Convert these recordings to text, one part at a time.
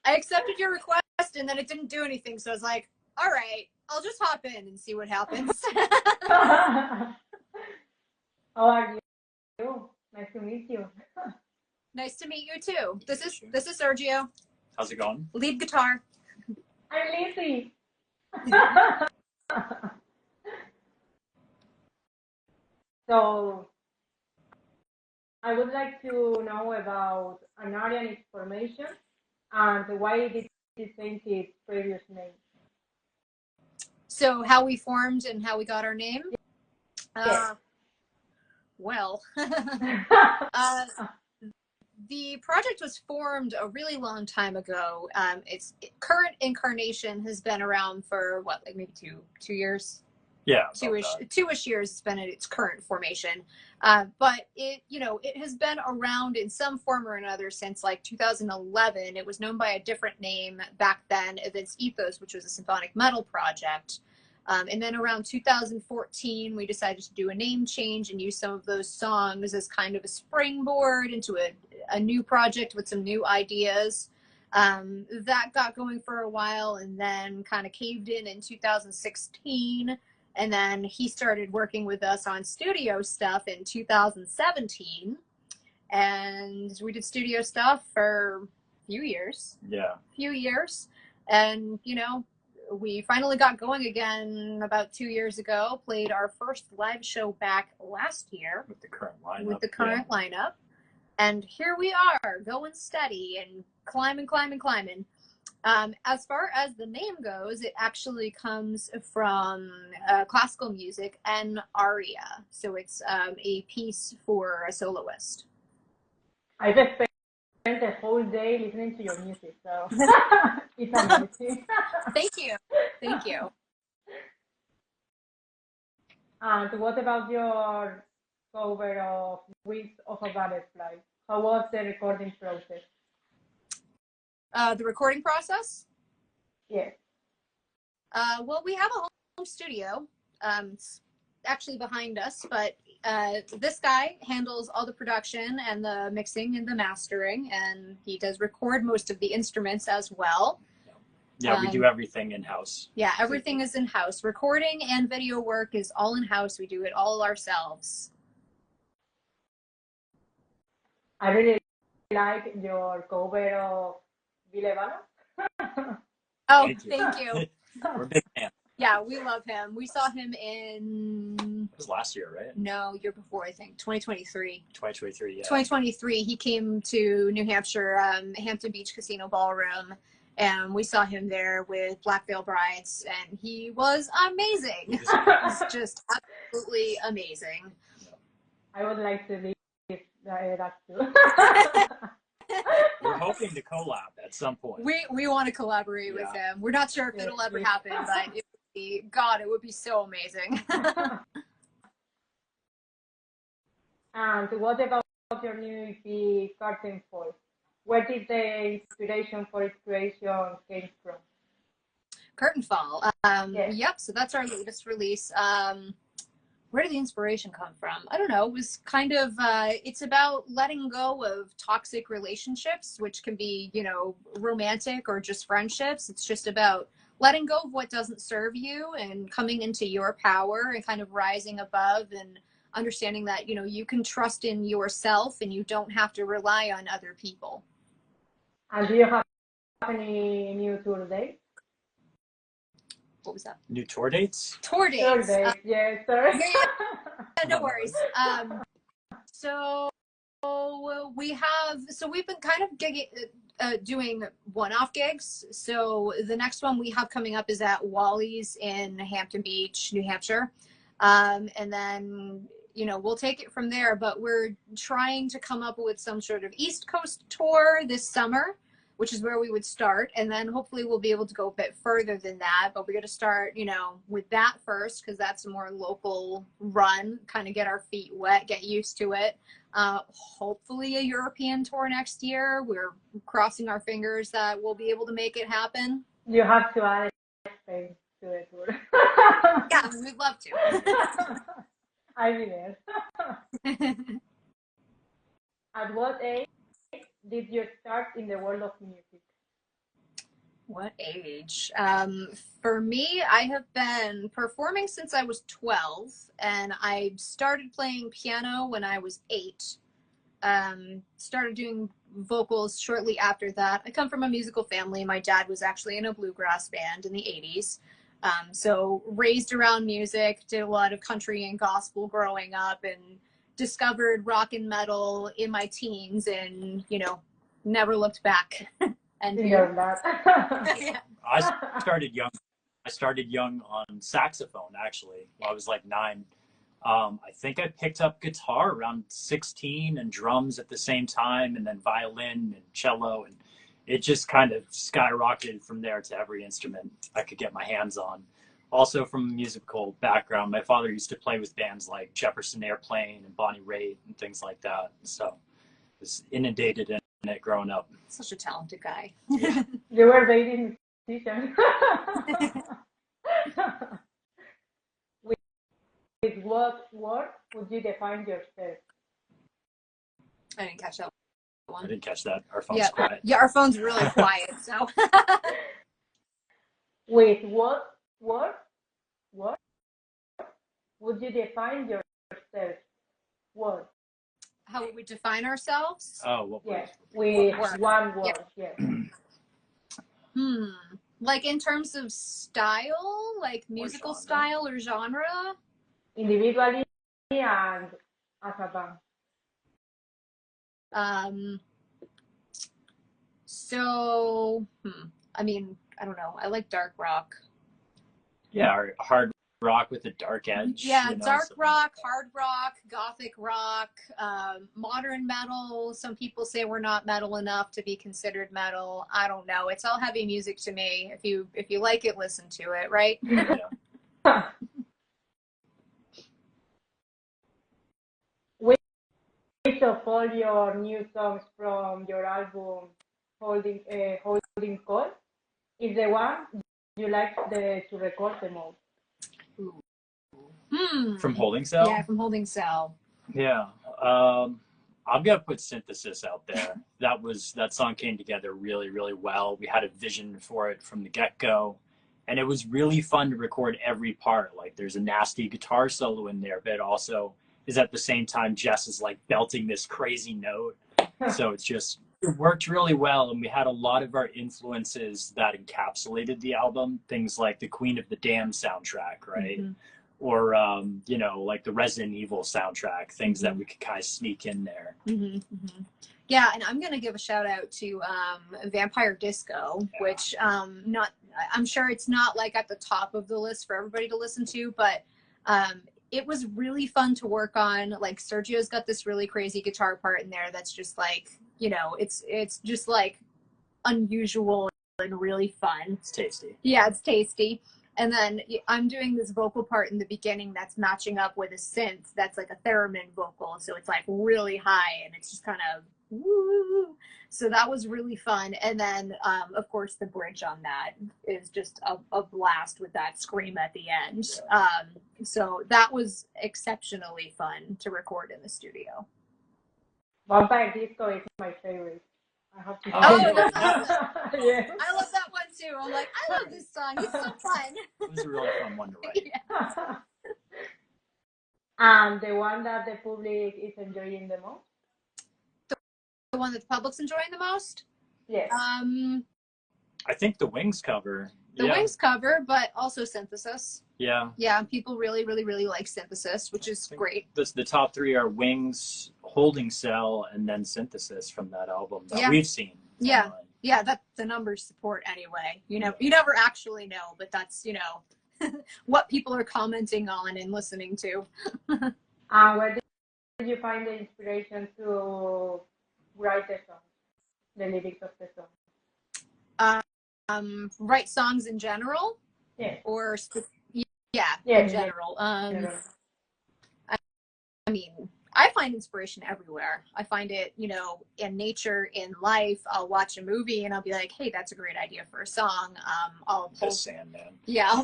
I accepted your request and then it didn't do anything. So I was like, all right, I'll just hop in and see what happens. How are you? Nice to meet you. Nice to meet you too. This is Sergio. How's it going? Lead guitar. I'm Lizzie. So I would like to know about Anaria and its formation and why did it change its previous name. So how we formed and how we got our name? Yes. Well, the project was formed a really long time ago. Its current incarnation has been around for what, like maybe two years? Yeah, two-ish years it's been in its current formation. But it has been around in some form or another since like 2011. It was known by a different name back then, Events Ethos, which was a symphonic metal project. And then around 2014, we decided to do a name change and use some of those songs as kind of a springboard into a new project with some new ideas. That got going for a while and then kind of caved in 2016. And then he started working with us on studio stuff in 2017. And we did studio stuff for a few years. Yeah. And, we finally got going again about 2 years ago, played our first live show back last year. With the current lineup. And here we are, going steady and climbing. As far as the name goes, it actually comes from classical music and aria. So it's a piece for a soloist. I just spent the whole day listening to your music, so it's amazing. Thank you. And what about your cover of Wings of a Butterfly? How was the recording process? The recording process? Yes. Well, we have a home studio. It's actually behind us, but this guy handles all the production and the mixing and the mastering, and he does record most of the instruments as well. Yeah, we do everything in-house. Yeah, everything is in-house. Recording and video work is all in-house. We do it all ourselves. I really like your cover of Vilevano. Oh, thank you. We're a big fan. Yeah, we love him. We saw him in... It was last year, right? No, year before, I think. 2023. 2023, yeah. 2023, he came to New Hampshire, Hampton Beach Casino Ballroom, and we saw him there with Black Veil Brides, and he was amazing. He's just absolutely amazing. I would like to leave that too. We're hoping to collab at some point. We want to collaborate with him. We're not sure if it'll ever happen, but it would be so amazing. And what about your new EP, Curtain Fall? Where did the inspiration for its creation came from? Curtain Fall. Yep, so that's our latest release. Where did the inspiration come from? I don't know. It was kind of, it's about letting go of toxic relationships, which can be, romantic or just friendships. It's just about letting go of what doesn't serve you and coming into your power and kind of rising above and understanding that, you can trust in yourself and you don't have to rely on other people. And do you have any new tour dates? What was that? New tour dates? Tour dates, yes, sorry. Yeah, no worries. So we've been kind of doing one-off gigs. So the next one we have coming up is at Wally's in Hampton Beach, New Hampshire. And then, we'll take it from there, but we're trying to come up with some sort of East Coast tour this summer, which is where we would start. And then hopefully we'll be able to go a bit further than that, but we're going to start, with that first, because that's a more local run, kind of get our feet wet, get used to it. Hopefully a European tour next year. We're crossing our fingers that we'll be able to make it happen. You have to add Spain to the tour. Yeah, we'd love to. I'll be there. At what age did you start in the world of music? What age? For me, I have been performing since I was 12, and I started playing piano when I was 8. Started doing vocals shortly after that. I come from a musical family. My dad was actually in a bluegrass band in the 80s. So raised around music, did a lot of country and gospel growing up, and discovered rock and metal in my teens, and, never looked back. And you? You're not. Yeah. I started young. I started young on saxophone, actually. I was like 9. I think I picked up guitar around 16 and drums at the same time, and then violin and cello. And it just kind of skyrocketed from there to every instrument I could get my hands on. Also, from a musical background, my father used to play with bands like Jefferson Airplane and Bonnie Raitt and things like that. So I was inundated in it growing up. Such a talented guy. Yeah. You were baby musician. With what word would you define yourself? I didn't catch that I one. didn't catch that. Our phone's Yeah, quiet. yeah, our phone's really quiet. So, With what word would you define yourself? What? how would we define ourselves? Oh, what Yes, word? with Word. one word. Yes. Like in terms of style, like musical genre. style or genre? Individually and as a band. So, I mean, I don't know. I like dark rock. Yeah, or hard rock with a dark edge. Yeah, dark something rock, like that. hard rock, gothic rock, modern metal. Some people say we're not metal enough to be considered metal. I don't know. It's all heavy music to me. If you like it, listen to it, right? Yeah. Which of all your new songs from your album Holding Call is the one you like to record the most? From Holding Cell? Yeah, from Holding Cell. Yeah. I'm gonna put Synthesis out there. That song came together really, really well. We had a vision for it from the get-go. And it was really fun to record every part. Like there's a nasty guitar solo in there, but it also is at the same time Jess is like belting this crazy note. So it worked really well, and we had a lot of our influences that encapsulated the album. Things like the Queen of the Damned soundtrack, right? Mm-hmm. Or like the Resident Evil soundtrack, things that we could kind of sneak in there. Yeah, and I'm gonna give a shout out to Vampire Disco, which I'm sure it's not like at the top of the list for everybody to listen to, but it was really fun to work on. Like Sergio's got this really crazy guitar part in there that's just like, it's just like unusual and really fun. It's tasty. Yeah, it's tasty. And then I'm doing this vocal part in the beginning that's matching up with a synth that's like a theremin vocal. So it's like really high and it's just kind of woo. So that was really fun. And then, of course, the bridge on that is just a blast with that scream at the end. Yeah. So that was exceptionally fun to record in the studio. Vampire Disco is my favorite. I have to Oh, that's awesome. Yes. I love that one too. I'm like, I love this song. It's so fun. It was a really fun one to write. Yeah. And the one that the public is enjoying the most? The one that the public's enjoying the most? Yes. I think the Wings cover. The Wings cover, but also Synthesis. Yeah. Yeah, people really, really, really like Synthesis, which is great. The top 3 are Wings, Holding Cell, and then Synthesis from that album that we've seen. Yeah. Online. Yeah, that the numbers support anyway. You never actually know, but that's, what people are commenting on and listening to. Where did you find the inspiration to write the song, the lyrics of the song? Write songs in general? Yes. Or in general. I mean, I find inspiration everywhere. I find it, in nature, in life. I'll watch a movie and I'll be like, hey, that's a great idea for a song. I'll pull Sandman. Yeah,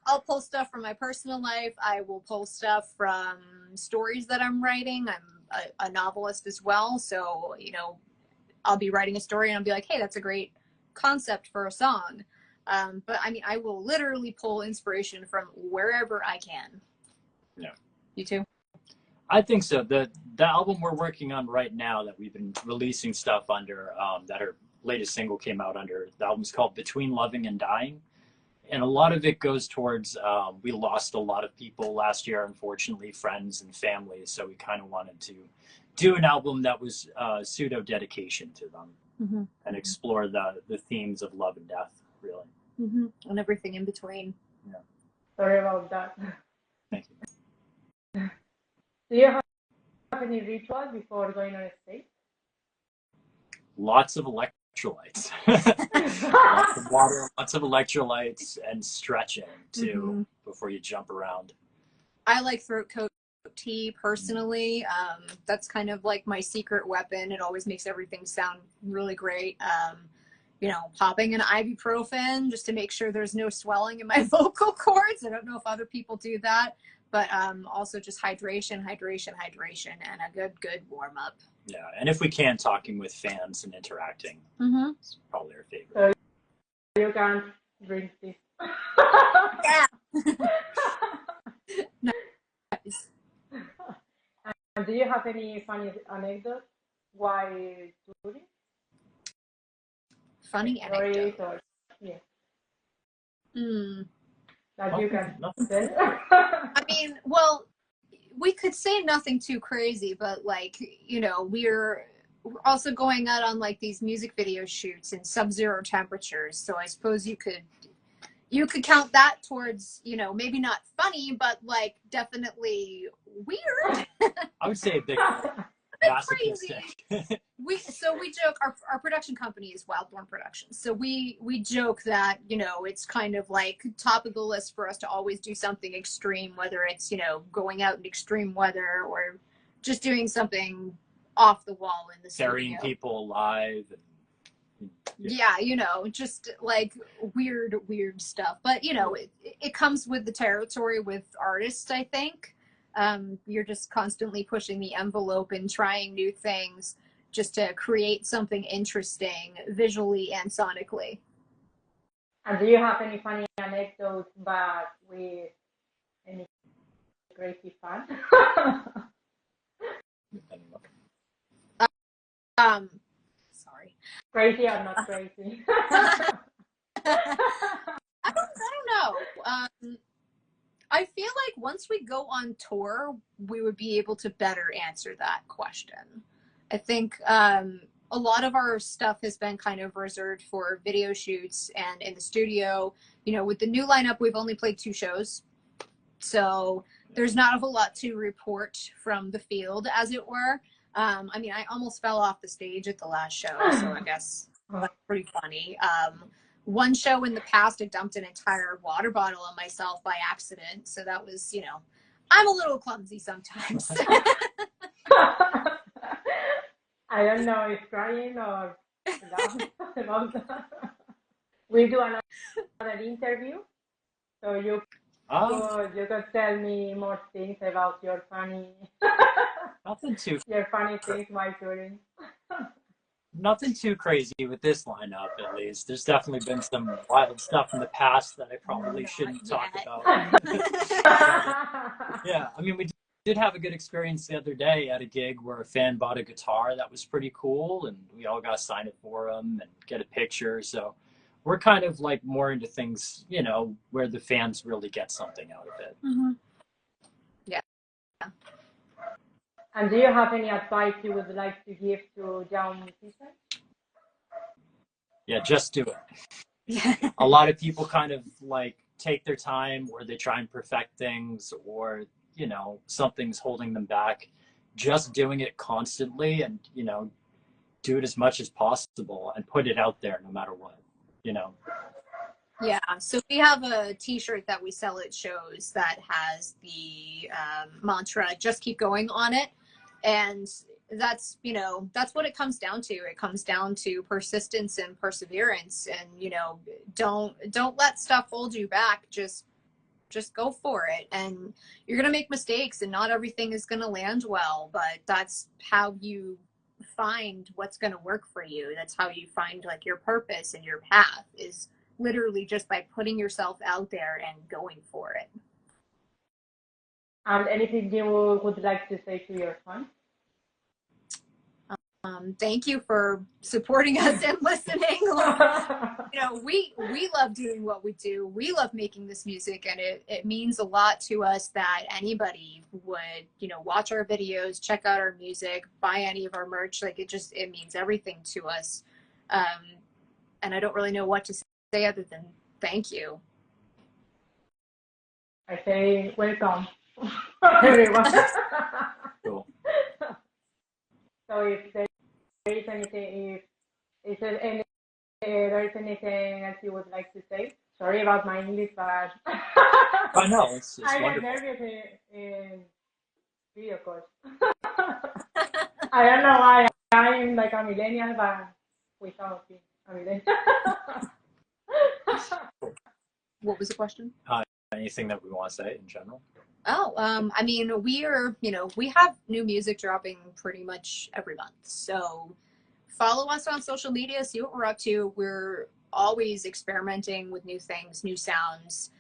I'll pull stuff from my personal life. I will pull stuff from stories that I'm writing. I'm a novelist as well. So, I'll be writing a story and I'll be like, hey, that's a great concept for a song. But I mean, I will literally pull inspiration from wherever I can. Yeah. You too? I think so. The album we're working on right now that we've been releasing stuff under, that our latest single came out under, the album's called Between Loving and Dying. And a lot of it goes towards, we lost a lot of people last year, unfortunately, friends and family. So we kind of wanted to do an album that was pseudo dedication to them and explore the themes of love and death, really. And everything in between. Yeah. Sorry about that. Thank you. Do you have any rituals before going on stage? Lots of electrolytes. Lots of water, lots of electrolytes, and stretching too before you jump around. I like throat coat tea personally. That's kind of like my secret weapon. It always makes everything sound really great. You know, popping an ibuprofen just to make sure there's no swelling in my vocal cords. I don't know if other people do that, but also just hydration, and a good warm up. Yeah, and if we can, talking with fans and interacting. It's probably our favorite. So you can't drink this. Yeah. Nice. And do you have any funny anecdotes while touring? Funny anecdote. Or, yeah. That you can nothing. I mean, well, we could say nothing too crazy, but like, you know, we're also going out on like these music video shoots in sub-zero temperatures. So I suppose you could count that towards, you know, maybe not funny, but like definitely weird. I would say a big masochistic. we joke, our production company is Wildborn Productions. So we joke that, you know, it's kind of like top of the list for us to always do something extreme, whether it's, you know, going out in extreme weather or just doing something off the wall in the Burying studio. people alive. Yeah, you know, just like weird stuff. But, you know, it comes with the territory with artists, I think. You're just constantly pushing the envelope and trying new things just to create something interesting visually and sonically. And do you have any funny anecdotes but with any crazy fun? Sorry. Crazy or not crazy? I don't know. I feel like once we go on tour, we would be able to better answer that question. I think a lot of our stuff has been kind of reserved for video shoots and in the studio. You know, with the new lineup, we've only played 2 shows. So there's not a whole lot to report from the field, as it were. I mean, I almost fell off the stage at the last show, so I guess that's pretty funny. One show in the past, I dumped an entire water bottle on myself by accident. So that was, you know, I'm a little clumsy sometimes. I don't know if crying or laughing. We'll do another interview. So you can tell me more things about your funny things while touring. Nothing too crazy with this lineup, at least. There's definitely been some wild stuff in the past that I probably shouldn't talk about. Yeah, I mean, we did have a good experience the other day at a gig where a fan bought a guitar that was pretty cool, and we all got to sign it for him and get a picture. So we're kind of like more into things, you know, where the fans really get something out of it. Yeah. And do you have any advice you would like to give to young musicians? Yeah, just do it. A lot of people kind of like take their time, or they try and perfect things, or, you know, something's holding them back. Just doing it constantly and, you know, do it as much as possible and put it out there no matter what, you know. Yeah, so we have a t-shirt that we sell at shows that has the mantra, just keep going on it. And that's, you know, that's what it comes down to. It comes down to persistence and perseverance, and, you know, don't let stuff hold you back. Just go for it. And you're going to make mistakes and not everything is going to land well, but that's how you find what's going to work for you. That's how you find like your purpose and your path, is literally just by putting yourself out there and going for it. Anything you would like to say to your fans? Thank you for supporting us and listening. You know, we love doing what we do. We love making this music, and it means a lot to us that anybody would, you know, watch our videos, check out our music, buy any of our merch. Like it means everything to us. And I don't really know what to say other than thank you. I say welcome, everyone. Cool. So if there is anything, if there's anything else you would like to say? Sorry about my English, but Oh no, it's I get wonderful. nervous in video calls. I don't know why I'm like a millennial, but without being a millennial. What was the question? Anything that we want to say in general? Oh, I mean, we have new music dropping pretty much every month. So follow us on social media, see what we're up to. We're always experimenting with new things, new sounds,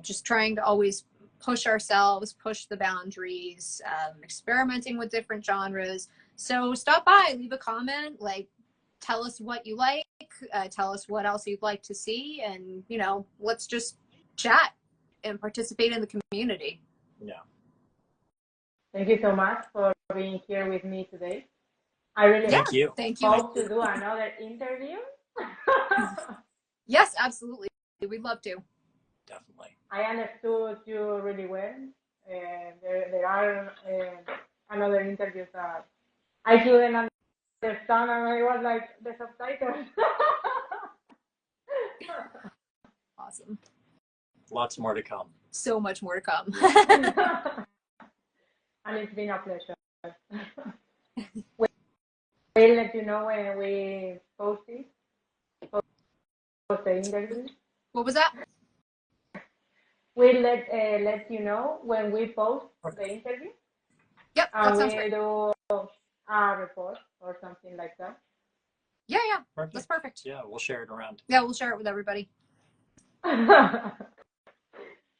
just trying to always push ourselves, push the boundaries, experimenting with different genres. So stop by, leave a comment, like tell us what you like, tell us what else you'd like to see, and, you know, let's just chat and participate in the community. Yeah. Thank you so much for being here with me today. I really Thank you. Thank you. hope to do another interview. Yes, absolutely. We'd love to. Definitely. I understood you really well. There are another interviews that I couldn't understand, and I was like, the subtitles. Awesome. Lots more to come. So much more to come. And it's been a pleasure. We'll let you know when we post the interview. What was that? We'll let you know when we post the interview. Yep, that sounds great. We'll do a report or something like that. Yeah, Perfect. that's perfect. Yeah, we'll share it around. Yeah, we'll share it with everybody.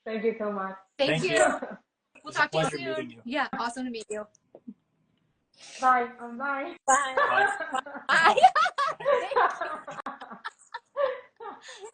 Thank you so much. Thank you. We'll talk to you soon. Meeting you. Yeah, awesome to meet you. Bye. Bye. Bye. Bye. Bye. Thank you.